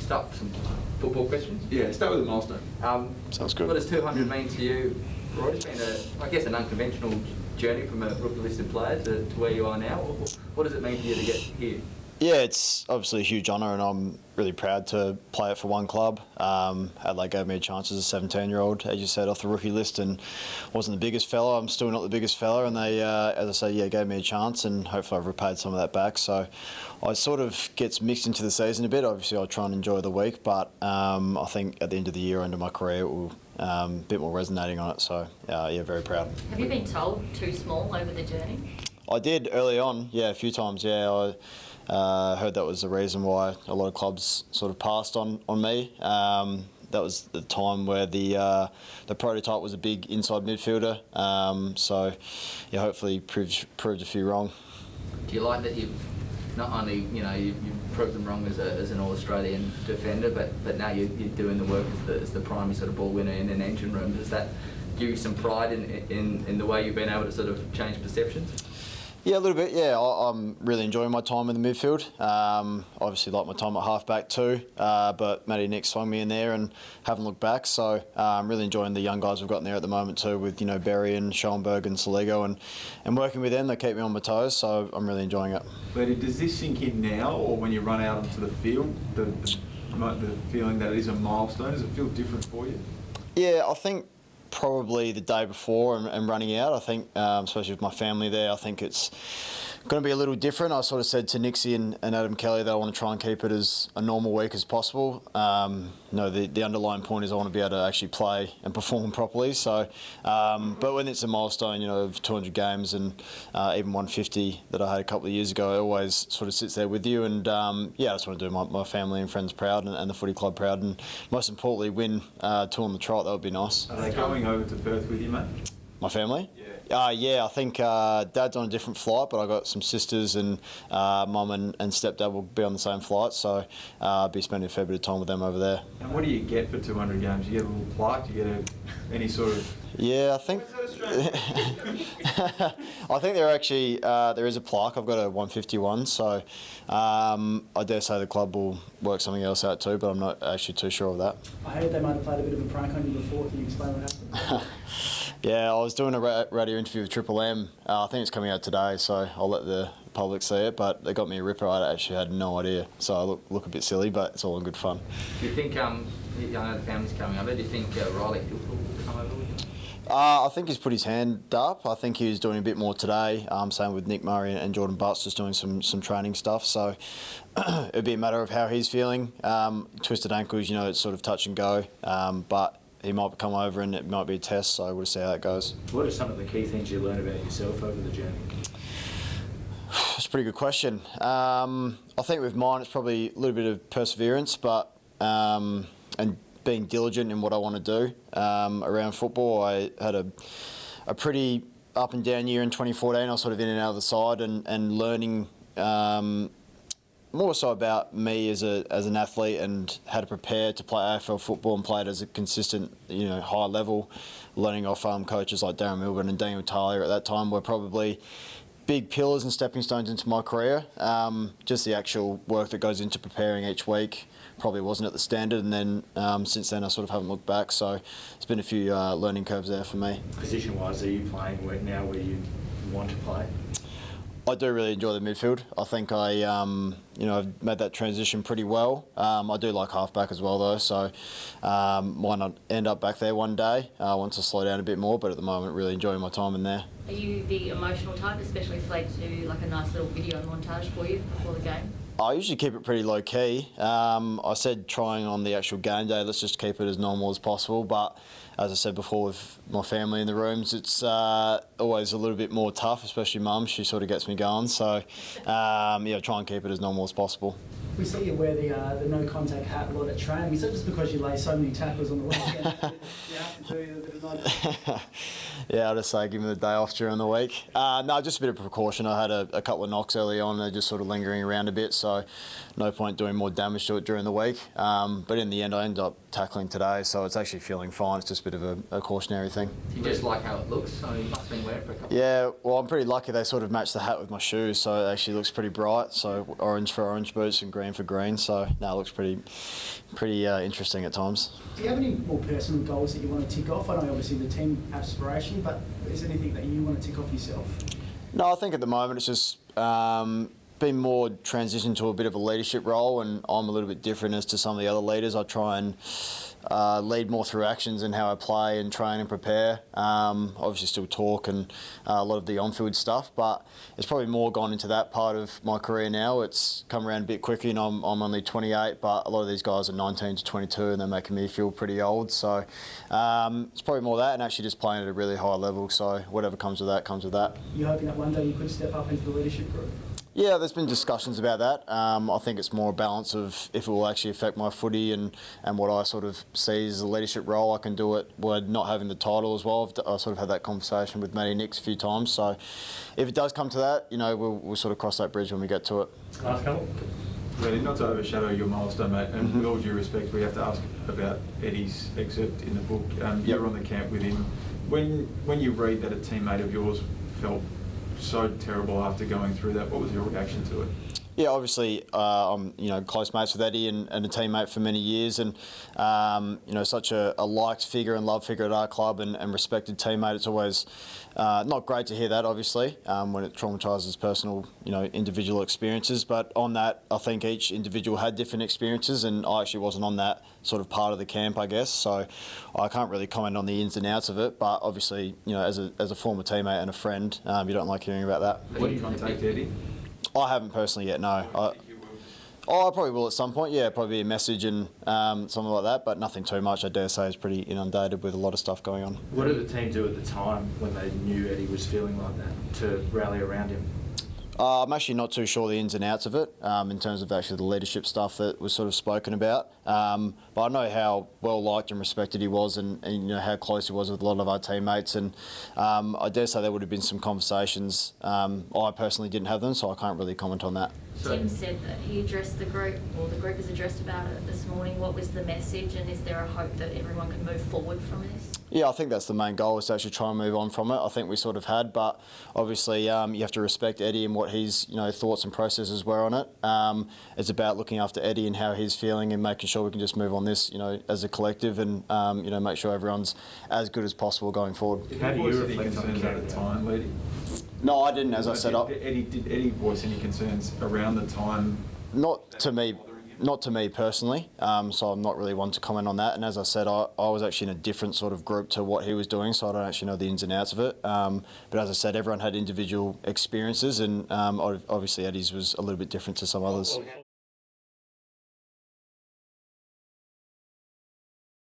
start some football questions? Yeah, start with the milestone. Sounds good. What does 200 mean to you, Rory? It's been, an unconventional journey from a rookie-listed player to where you are now. What does it mean to you to get here? Yeah, it's obviously a huge honour, and I'm really proud to play it for one club. Adelaide gave me a chance as a 17-year-old, as you said, off the rookie list, and wasn't the biggest fella. I'm still not the biggest fella, and they, as I say, gave me a chance, and hopefully I've repaid some of that back. So I sort of gets mixed into the season a bit. Obviously, I'll try and enjoy the week, but I think at the end of the year, end of my career, it will a bit more resonating on it. So very proud. Have you been told too small over the journey? I did early on, a few times. I heard that was the reason why a lot of clubs sort of passed on me. That was the time where the prototype was a big inside midfielder. Hopefully proved a few wrong. Do you like that you've not only you proved them wrong as an All-Australian defender, but now you're doing the work as the primary sort of ball winner in an engine room? Does that give you some pride in the way you've been able to sort of change perceptions? Yeah, a little bit. Yeah, I'm really enjoying my time in the midfield. Obviously, like my time at halfback too. But Matty Nick swung me in there and haven't looked back. So I'm really enjoying the young guys we've got in there at the moment too, with Berry and Schoenberg and Saligo, and working with them. They keep me on my toes. So I'm really enjoying it. But does this sink in now, or when you run out onto the field, the feeling that it is a milestone? Does it feel different for you? Yeah, I think probably the day before and running out. I think, especially with my family there, I think it's going to be a little different. I sort of said to Nixie and Adam Kelly that I want to try and keep it as a normal week as possible. The underlying point is I want to be able to actually play and perform properly. So, but when it's a milestone, of 200 games and even 150 that I had a couple of years ago, it always sort of sits there with you. And I just want to do my family and friends proud and the footy club proud, and most importantly, win 2 on the trot. That would be nice. Are they going over to Perth with you, mate? My family? Yeah. I think Dad's on a different flight, but I got some sisters, and Mum and stepdad will be on the same flight, so I'll be spending a fair bit of time with them over there. And what do you get for 200 games? You get a little plaque? You get any sort of... Yeah, I think I think there is a plaque. I've got a 151, so I dare say the club will work something else out too, but I'm not actually too sure of that. I heard they might have played a bit of a prank on you before. Can you explain what happened? Yeah, I was doing a radio interview with Triple M. I think it's coming out today, so I'll let the public see it. But they got me a ripper. I actually had no idea, so I look a bit silly, but it's all in good fun. Do you think, I know the family's coming over, do you think Riley will come over with you? I think he's put his hand up. I think he was doing a bit more today. Same with Nick Murray and Jordan Butts, just doing some training stuff. So it'd be a matter of how he's feeling. Twisted ankles, it's sort of touch and go. But he might come over and it might be a test, so we'll see how that goes. What are some of the key things you learn about yourself over the journey? That's a pretty good question. I think with mine, it's probably a little bit of perseverance, but and being diligent in what I want to do around football. I had a pretty up and down year in 2014. I was sort of in and out of the side and learning more so about me as an athlete and how to prepare to play AFL football and play it as a consistent, high level. Learning off coaches like Darren Milburn and Daniel Talia at that time were probably big pillars and stepping stones into my career. Just the actual work that goes into preparing each week probably wasn't at the standard, and then since then I sort of haven't looked back. So it's been a few learning curves there for me. Position-wise, are you playing now where you want to play? I do really enjoy the midfield. I think I've made that transition pretty well. I do like halfback as well though, so might not end up back there one day once I slow down a bit more, but at the moment really enjoying my time in there. Are you the emotional type, especially if they do like a nice little video montage for you before the game? I usually keep it pretty low key. I said trying on the actual game day, let's just keep it as normal as possible, but as I said before, with my family in the rooms, it's always a little bit more tough, especially Mum. She sort of gets me going. So, try and keep it as normal as possible. We see you wear the no contact hat a lot at training. Is that just because you lay so many tackles on the weekend? Yeah, I'll just say give me the day off during the week. No, just a bit of precaution. I had a couple of knocks early on. They're just sort of lingering around a bit, so no point doing more damage to it during the week. But in the end, I ended up tackling today, so it's actually feeling fine. It's just a bit of a cautionary thing. Do you just like how it looks? So you must have been wearing it for a couple Yeah, well, I'm pretty lucky they sort of match the hat with my shoes, so it actually looks pretty bright. So orange for orange boots and green for green. So no, it looks pretty interesting at times. Do you have any more personal goals that you want to tick off? I know obviously the team aspiration, but is there anything that you want to tick off yourself? No, I think at the moment it's just been more transitioned to a bit of a leadership role, and I'm a little bit different as to some of the other leaders. I try and lead more through actions and how I play and train and prepare. Obviously still talk and a lot of the on-field stuff, but it's probably more gone into that part of my career now. It's come around a bit quicker, and I'm only 28, but a lot of these guys are 19 to 22 and they're making me feel pretty old. So it's probably more that, and actually just playing at a really high level. So whatever comes with that, comes with that. You're hoping that one day you could step up into the leadership group? Yeah, there's been discussions about that. I think it's more a balance of if it will actually affect my footy and what I sort of see as a leadership role. I can do it while not having the title as well. I sort of had that conversation with Matty Nix a few times. So if it does come to that, you know, we'll sort of cross that bridge when we get to it. Last couple. Really, not to overshadow your milestone, mate, and with all due respect, we have to ask about Eddie's excerpt in the book. You were on the camp with him. When you read that a teammate of yours felt so terrible after going through that, what was your reaction to it? Yeah, obviously, I'm close mates with Eddie and a teammate for many years, and such a liked figure and loved figure at our club and respected teammate. It's always not great to hear that, obviously, when it traumatises personal, individual experiences. But on that, I think each individual had different experiences, and I actually wasn't on that sort of part of the camp, I guess. So I can't really comment on the ins and outs of it. But obviously, as a former teammate and a friend, you don't like hearing about that. Will you contact Eddie? I haven't personally yet, no. I probably will at some point, yeah, probably a message and something like that, but nothing too much. I dare say it's pretty inundated with a lot of stuff going on. What did the team do at the time when they knew Eddie was feeling like that to rally around him? I'm actually not too sure the ins and outs of it in terms of actually the leadership stuff that was sort of spoken about. But I know how well liked and respected he was, and how close he was with a lot of our teammates. And I dare say there would have been some conversations. I personally didn't have them, so I can't really comment on that. Tim said that he addressed the group, or the group has addressed about it this morning. What was the message, and is there a hope that everyone can move forward from this? Yeah, I think that's the main goal, is to actually try and move on from it. I think we sort of had, but obviously you have to respect Eddie and what his thoughts and processes were on it. It's about looking after Eddie and how he's feeling and making sure we can just move on this, as a collective, and make sure everyone's as good as possible going forward. How do you reflect on it at the time, Lady? No, I didn't, as I said. Did Eddie voice any concerns around the time? Not to me personally, so I'm not really one to comment on that. And as I said, I was actually in a different sort of group to what he was doing, so I don't actually know the ins and outs of it. But as I said, everyone had individual experiences, and obviously Eddie's was a little bit different to some others.